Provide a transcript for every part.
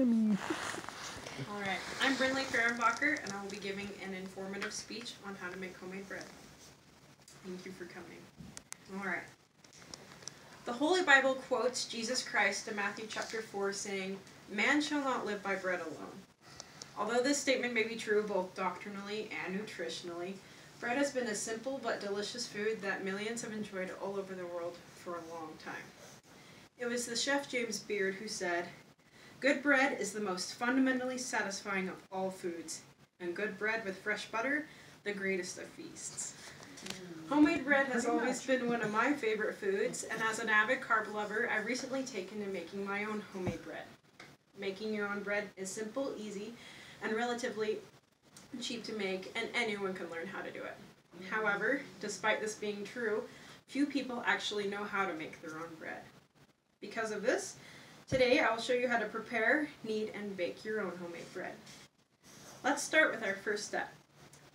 Yummy. All right, I'm Brinley Fehrenbacher, and I will be giving an informative speech on how to make homemade bread. Thank you for coming. All right. The Holy Bible quotes Jesus Christ in Matthew chapter 4 saying, "Man shall not live by bread alone." Although this statement may be true both doctrinally and nutritionally, bread has been a simple but delicious food that millions have enjoyed all over the world for a long time. It was the chef James Beard who said, "Good bread is the most fundamentally satisfying of all foods, and good bread with fresh butter, the greatest of feasts." Homemade bread has always been one of my favorite foods, and as an avid carb lover, I've recently taken to making my own homemade bread. Making your own bread is simple, easy, and relatively cheap to make, and anyone can learn how to do it. However, despite this being true, few people actually know how to make their own bread. Because of this, today I will show you how to prepare, knead, and bake your own homemade bread. Let's start with our first step.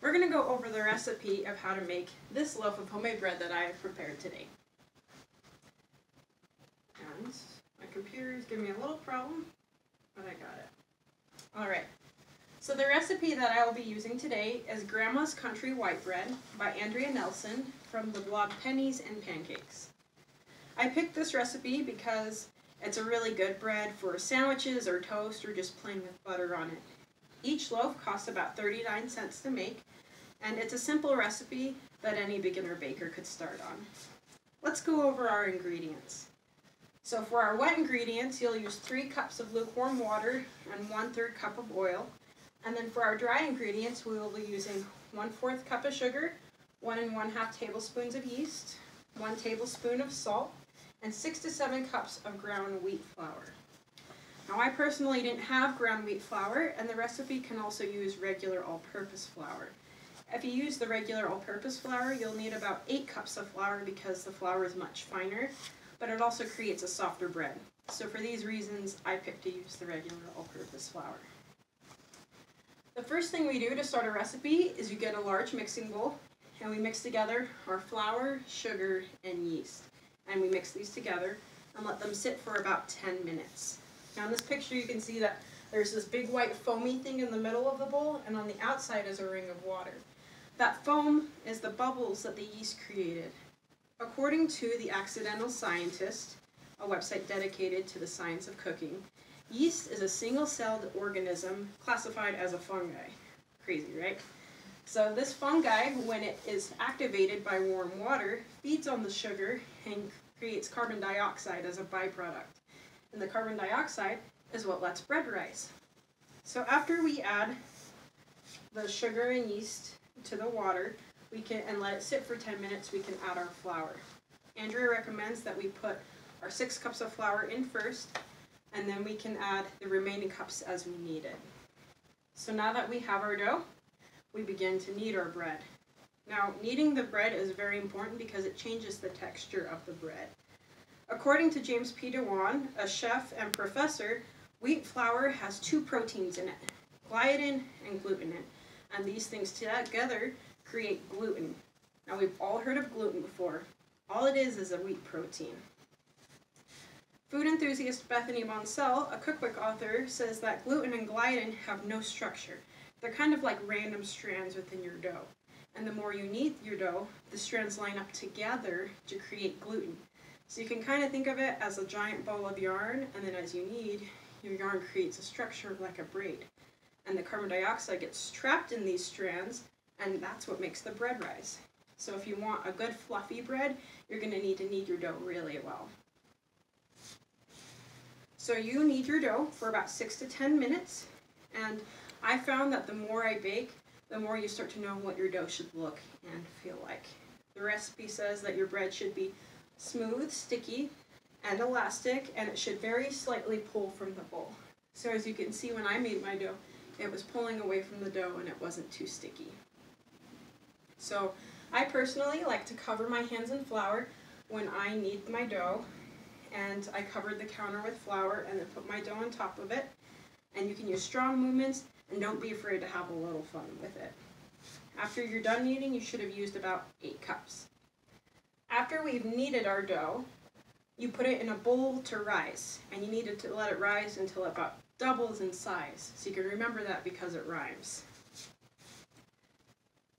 We're going to go over the recipe of how to make this loaf of homemade bread that I have prepared today. And my computer is giving me a little problem, but I got it. Alright, so the recipe that I will be using today is Grandma's Country White Bread by Andrea Nelson from the blog Pennies and Pancakes. I picked this recipe because it's a really good bread for sandwiches or toast or just plain with butter on it. Each loaf costs about 39 cents to make, and it's a simple recipe that any beginner baker could start on. Let's go over our ingredients. So for our wet ingredients, you'll use 3 cups of lukewarm water and 1/3 cup of oil. And then for our dry ingredients, we will be using 1/4 cup of sugar, 1 1/2 tablespoons of yeast, 1 tablespoon of salt, and 6 to 7 cups of ground wheat flour. Now I personally didn't have ground wheat flour, and the recipe can also use regular all-purpose flour. If you use the regular all-purpose flour, you'll need about 8 cups of flour because the flour is much finer, but it also creates a softer bread. So for these reasons, I picked to use the regular all-purpose flour. The first thing we do to start a recipe is you get a large mixing bowl, and we mix together our flour, sugar, and yeast. And we mix these together and let them sit for about 10 minutes. Now in this picture you can see that there's this big white foamy thing in the middle of the bowl, and on the outside is a ring of water. That foam is the bubbles that the yeast created. According to The Accidental Scientist, a website dedicated to the science of cooking, yeast is a single-celled organism classified as a fungi. Crazy, right? So this fungi, when it is activated by warm water, feeds on the sugar and creates carbon dioxide as a byproduct. And the carbon dioxide is what lets bread rise. So after we add the sugar and yeast to the water, and let it sit for 10 minutes, we can add our flour. Andrea recommends that we put our 6 cups of flour in first, and then we can add the remaining cups as we need it. So now that we have our dough, we begin to knead our bread. Now, kneading the bread is very important because it changes the texture of the bread. According to James P. Dewan, a chef and professor, wheat flour has 2 proteins in it, gliadin and gluten, and these things together create gluten. Now, we've all heard of gluten before. All it is a wheat protein. Food enthusiast Bethany Monsell, a cookbook author, says that gluten and gliadin have no structure. They're kind of like random strands within your dough. And the more you knead your dough, the strands line up together to create gluten. So you can kind of think of it as a giant ball of yarn, and then as you knead, your yarn creates a structure like a braid. And the carbon dioxide gets trapped in these strands, and that's what makes the bread rise. So if you want a good fluffy bread, you're going to need to knead your dough really well. So you knead your dough for about 6 to 10 minutes, and I found that the more I bake, the more you start to know what your dough should look and feel like. The recipe says that your bread should be smooth, sticky, and elastic, and it should very slightly pull from the bowl. So as you can see, when I made my dough, it was pulling away from the dough and it wasn't too sticky. So I personally like to cover my hands in flour when I knead my dough, and I covered the counter with flour and then put my dough on top of it. And you can use strong movements, and don't be afraid to have a little fun with it. After you're done kneading, you should have used about 8 cups. After we've kneaded our dough, you put it in a bowl to rise, and you need to let it rise until about doubles in size. So you can remember that because it rhymes.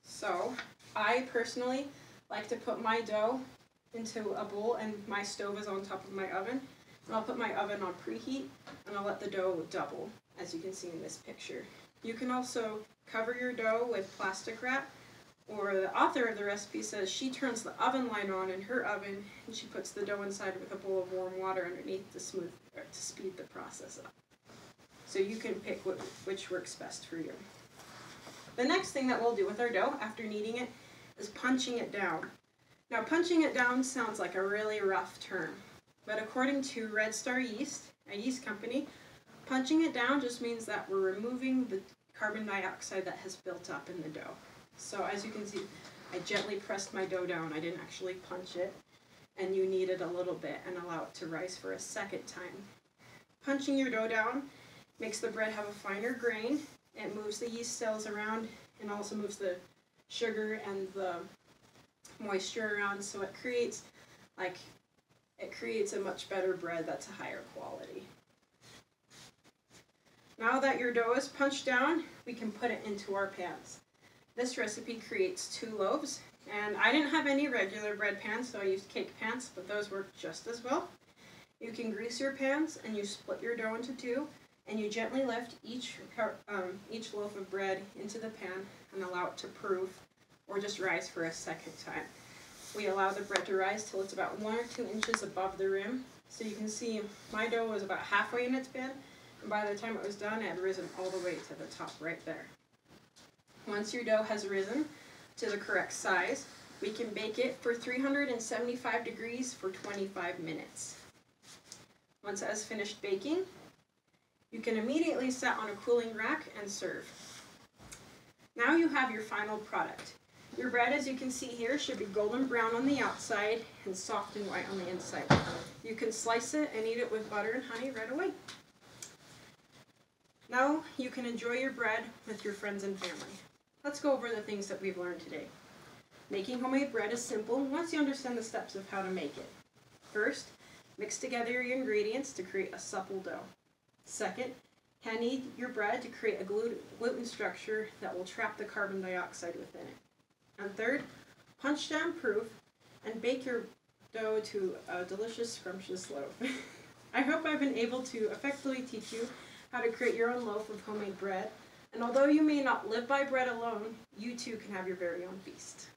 So I personally like to put my dough into a bowl, and my stove is on top of my oven. And I'll put my oven on preheat, and I'll let the dough double, as you can see in this picture. You can also cover your dough with plastic wrap, or the author of the recipe says she turns the oven light on in her oven, and she puts the dough inside with a bowl of warm water underneath to speed the process up. So you can pick which works best for you. The next thing that we'll do with our dough after kneading it is punching it down. Now, punching it down sounds like a really rough term, but according to Red Star Yeast, a yeast company, punching it down just means that we're removing the carbon dioxide that has built up in the dough. So as you can see, I gently pressed my dough down. I didn't actually punch it, and you knead it a little bit and allow it to rise for a second time. Punching your dough down makes the bread have a finer grain. It moves the yeast cells around and also moves the sugar and the moisture around, so it creates a much better bread that's a higher quality. Now that your dough is punched down, we can put it into our pans. This recipe creates 2 loaves, and I didn't have any regular bread pans, so I used cake pans, but those work just as well. You can grease your pans, and you split your dough into 2, and you gently lift each loaf of bread into the pan and allow it to proof or just rise for a second time. We allow the bread to rise till it's about 1 or 2 inches above the rim. So you can see my dough was about halfway in its pan, and by the time it was done, it had risen all the way to the top right there. Once your dough has risen to the correct size, we can bake it for 375 degrees for 25 minutes. Once it has finished baking, you can immediately set on a cooling rack and serve. Now you have your final product. Your bread, as you can see here, should be golden brown on the outside and soft and white on the inside. You can slice it and eat it with butter and honey right away. Now you can enjoy your bread with your friends and family. Let's go over the things that we've learned today. Making homemade bread is simple once you understand the steps of how to make it. First, mix together your ingredients to create a supple dough. Second, hand knead your bread to create a gluten structure that will trap the carbon dioxide within it. And third, punch down proof and bake your dough to a delicious, scrumptious loaf. I hope I've been able to effectively teach you how to create your own loaf of homemade bread. And although you may not live by bread alone, you too can have your very own feast.